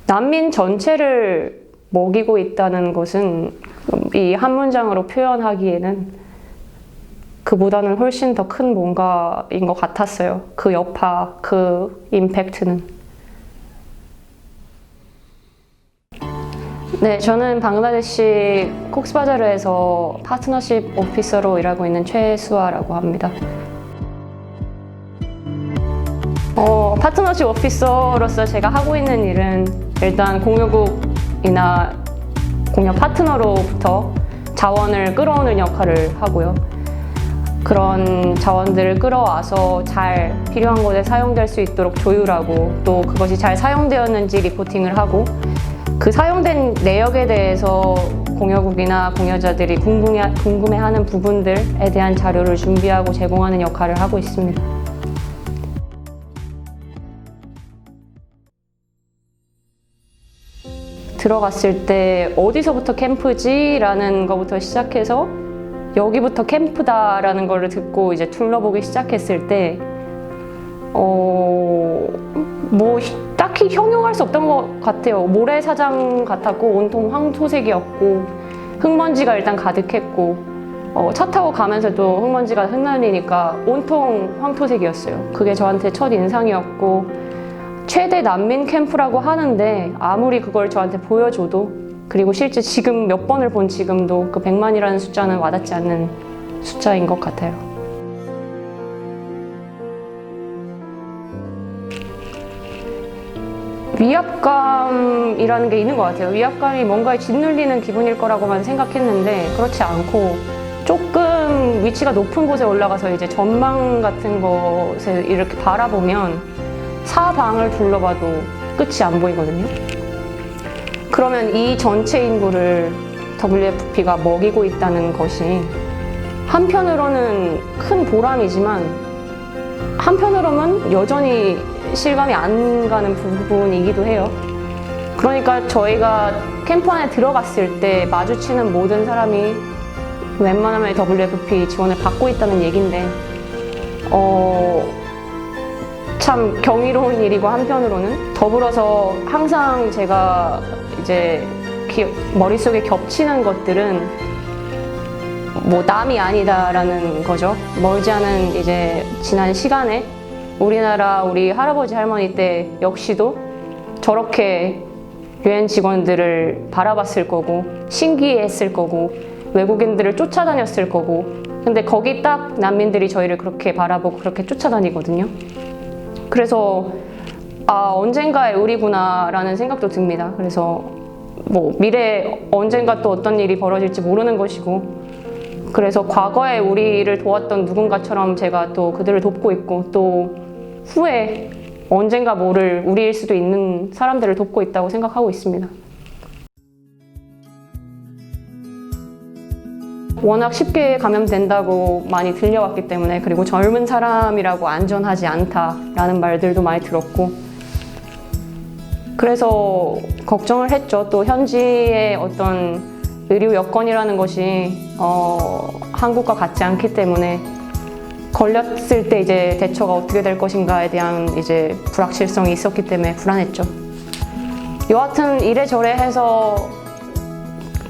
난민 전체를 먹이고 있다는 것은 이 한 문장으로 표현하기에는 그보다는 훨씬 더 큰 뭔가인 것 같았어요. 그 여파, 그 임팩트는. 네, 저는 방글라데시 콕스바자르에서 파트너십 오피서로 일하고 있는 최수아라고 합니다. 파트너십 오피서로서 제가 하고 있는 일은 일단 공유국이나 공유 파트너로부터 자원을 끌어오는 역할을 하고요. 그런 자원들을 끌어와서 잘 필요한 곳에 사용될 수 있도록 조율하고 또 그것이 잘 사용되었는지 리포팅을 하고 그 사용된 내역에 대해서 공여국이나 공여자들이 궁금해하는 부분들에 대한 자료를 준비하고 제공하는 역할을 하고 있습니다. 들어갔을 때 어디서부터 캠프지? 라는 것부터 시작해서 여기부터 캠프다라는 걸 듣고 이제 둘러보기 시작했을 때 뭐 딱히 형용할 수 없던 것 같아요. 모래사장 같았고 온통 황토색이었고 흙먼지가 일단 가득했고 차 타고 가면서도 흙먼지가 흩날리니까 온통 황토색이었어요. 그게 저한테 첫 인상이었고 최대 난민 캠프라고 하는데 아무리 그걸 저한테 보여줘도 그리고 실제 지금 몇 번을 본 지금도 그 100만이라는 숫자는 와닿지 않는 숫자인 것 같아요. 위압감이라는 게 있는 것 같아요. 위압감이 뭔가에 짓눌리는 기분일 거라고만 생각했는데 그렇지 않고 조금 위치가 높은 곳에 올라가서 이제 전망 같은 곳에 이렇게 바라보면 사방을 둘러봐도 끝이 안 보이거든요. 그러면 이 전체 인구를 WFP가 먹이고 있다는 것이 한편으로는 큰 보람이지만 한편으로는 여전히 실감이 안 가는 부분이기도 해요. 그러니까 저희가 캠프 안에 들어갔을 때 마주치는 모든 사람이 웬만하면 WFP 지원을 받고 있다는 얘기인데 참 경이로운 일이고 한편으로는 더불어서 항상 제가 이제 머릿속에 겹치는 것들은 뭐 남이 아니다라는 거죠. 멀지 않은 이제 지난 시간에 우리나라 우리 할아버지 할머니 때 역시도 저렇게 유엔 직원들을 바라봤을 거고 신기했을 거고 외국인들을 쫓아다녔을 거고 근데 거기 딱 난민들이 저희를 그렇게 바라보고 그렇게 쫓아다니거든요. 그래서 언젠가의 우리구나 라는 생각도 듭니다. 그래서 뭐 미래에 언젠가 또 어떤 일이 벌어질지 모르는 것이고 그래서 과거에 우리를 도왔던 누군가처럼 제가 또 그들을 돕고 있고 또 후에 언젠가 모를 우리일 수도 있는 사람들을 돕고 있다고 생각하고 있습니다. 워낙 쉽게 감염된다고 많이 들려왔기 때문에 그리고 젊은 사람이라고 안전하지 않다라는 말들도 많이 들었고 그래서 걱정을 했죠. 또 현지의 어떤 의료 여건이라는 것이 한국과 같지 않기 때문에 걸렸을 때 이제 대처가 어떻게 될 것인가에 대한 이제 불확실성이 있었기 때문에 불안했죠. 여하튼 이래저래 해서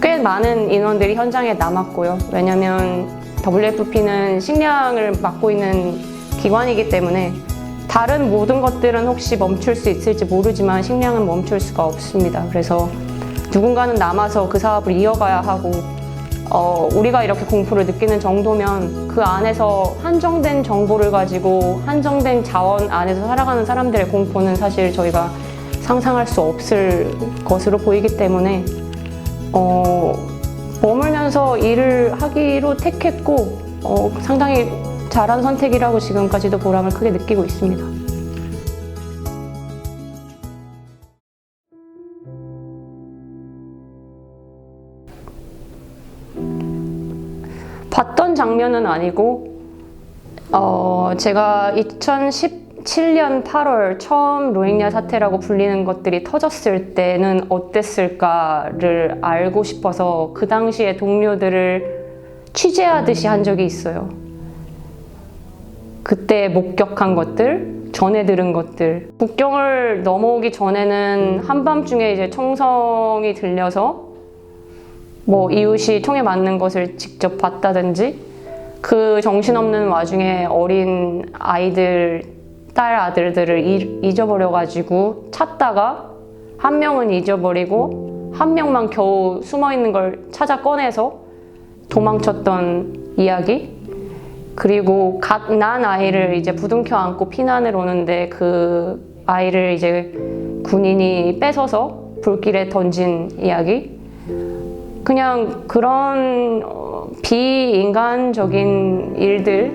꽤 많은 인원들이 현장에 남았고요. 왜냐면 WFP는 식량을 맡고 있는 기관이기 때문에 다른 모든 것들은 혹시 멈출 수 있을지 모르지만 식량은 멈출 수가 없습니다. 그래서 누군가는 남아서 그 사업을 이어가야 하고 우리가 이렇게 공포를 느끼는 정도면 그 안에서 한정된 정보를 가지고 한정된 자원 안에서 살아가는 사람들의 공포는 사실 저희가 상상할 수 없을 것으로 보이기 때문에 머물면서 일을 하기로 택했고 상당히 잘한 선택이라고 지금까지도 보람을 크게 느끼고 있습니다. 봤던 장면은 아니고 제가 2017년 8월 처음 로힝야 사태라고 불리는 것들이 터졌을 때는 어땠을까를 알고 싶어서 그 당시에 동료들을 취재하듯이 한 적이 있어요. 그때 목격한 것들, 전해 들은 것들. 국경을 넘어오기 전에는 한밤중에 이제 총성이 들려서 뭐 이웃이 총에 맞는 것을 직접 봤다든지, 그 정신없는 와중에 어린 아이들, 딸 아들들을 잊어버려가지고 찾다가 한 명은 잊어버리고 한 명만 겨우 숨어있는 걸 찾아 꺼내서 도망쳤던 이야기. 그리고 갓 난 아이를 이제 부둥켜 안고 피난을 오는데 그 아이를 이제 군인이 뺏어서 불길에 던진 이야기. 그냥 그런 비인간적인 일들.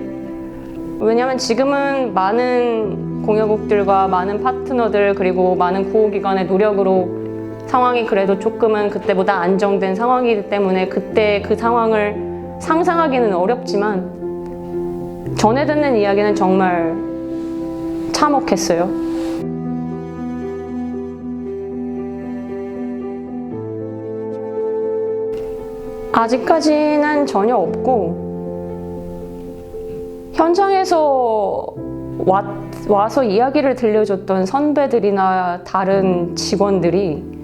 왜냐면 지금은 많은 공여국들과 많은 파트너들 그리고 많은 구호기관의 노력으로 상황이 그래도 조금은 그때보다 안정된 상황이기 때문에 그때 그 상황을 상상하기는 어렵지만 전해 듣는 이야기는 정말 참혹했어요. 아직까지는 전혀 없고, 현장에서 와서 이야기를 들려줬던 선배들이나 다른 직원들이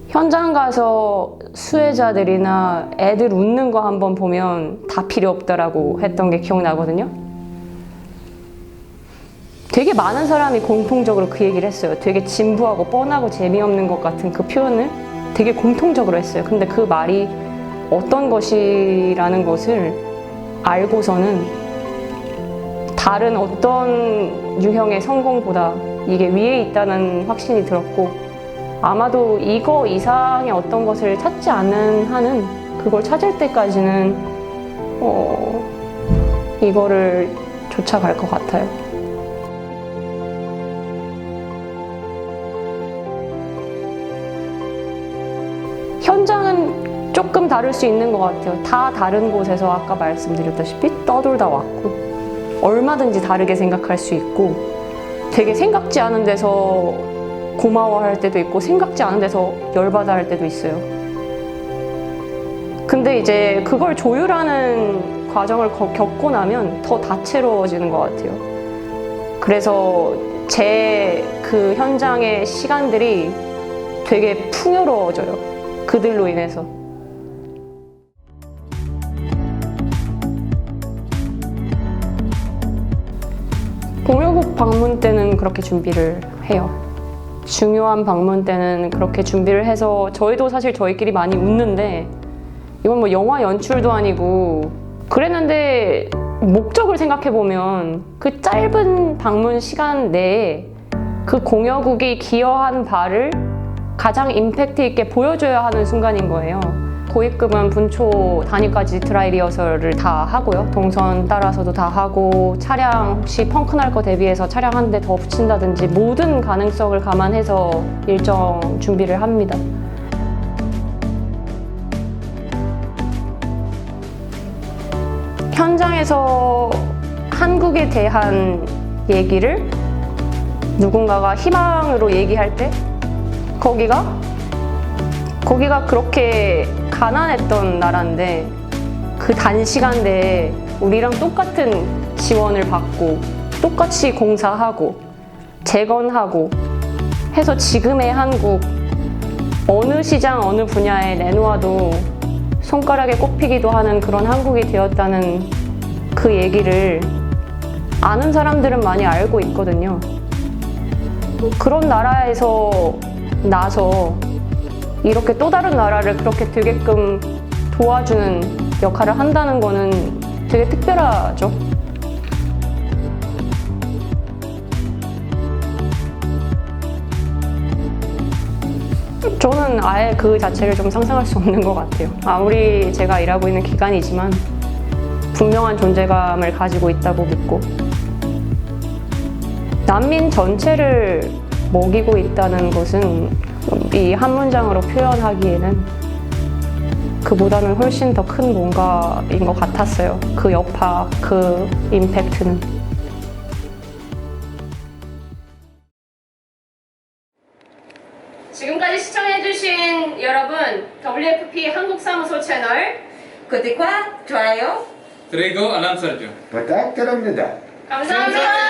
현장 가서 수혜자들이나 애들 웃는 거 한번 보면 다 필요 없다라고 했던 게 기억나거든요. 되게 많은 사람이 공통적으로 그 얘기를 했어요. 되게 진부하고 뻔하고 재미없는 것 같은 그 표현을 되게 공통적으로 했어요. 근데 그 말이 어떤 것이라는 것을 알고서는 다른 어떤 유형의 성공보다 이게 위에 있다는 확신이 들었고, 아마도 이거 이상의 어떤 것을 찾지 않는 한은 그걸 찾을 때까지는 이거를 쫓아갈 것 같아요. 현장은 조금 다를 수 있는 것 같아요. 다 다른 곳에서 아까 말씀드렸다시피 떠돌다 왔고, 얼마든지 다르게 생각할 수 있고, 되게 생각지 않은 데서 고마워할 때도 있고 생각지 않은 데서 열받아 할 때도 있어요. 근데 이제 그걸 조율하는 과정을 겪고 나면 더 다채로워지는 것 같아요. 그래서 제 그 현장의 시간들이 되게 풍요로워져요. 그들로 인해서. 공여국 방문 때는 그렇게 준비를 해요. 중요한 방문 때는 그렇게 준비를 해서 저희도 사실 저희끼리 많이 웃는데, 이건 뭐 영화 연출도 아니고 그랬는데, 목적을 생각해보면 그 짧은 방문 시간 내에 그 공여국이 기여한 바를 가장 임팩트 있게 보여줘야 하는 순간인 거예요. 고위급은 분초 단위까지 드라이 리허설을 다 하고요. 동선 따라서도 다 하고, 차량 혹시 펑크 날 거 대비해서 차량 한 대 더 붙인다든지 모든 가능성을 감안해서 일정 준비를 합니다. 현장에서 한국에 대한 얘기를 누군가가 희망으로 얘기할 때 거기가 그렇게 가난했던 나라인데 그 단시간 내에 우리랑 똑같은 지원을 받고 똑같이 공사하고 재건하고 해서 지금의 한국 어느 시장 어느 분야에 내놓아도 손가락에 꼽히기도 하는 그런 한국이 되었다는 그 얘기를 아는 사람들은 많이 알고 있거든요. 그런 나라에서 나서 이렇게 또 다른 나라를 그렇게 되게끔 도와주는 역할을 한다는 거는 되게 특별하죠. 저는 아예 그 자체를 좀 상상할 수 없는 것 같아요. 아무리 제가 일하고 있는 기간이지만 분명한 존재감을 가지고 있다고 믿고, 난민 전체를 먹이고 있다는 것은 이 한 문장으로 표현하기에는 그보다는 훨씬 더 큰 뭔가인 것 같았어요. 그 여파, 그 임팩트는. 지금까지 시청해주신 여러분, WFP 한국사무소 채널 구독과 좋아요 그리고 알람 설정 부탁드립니다. 감사합니다.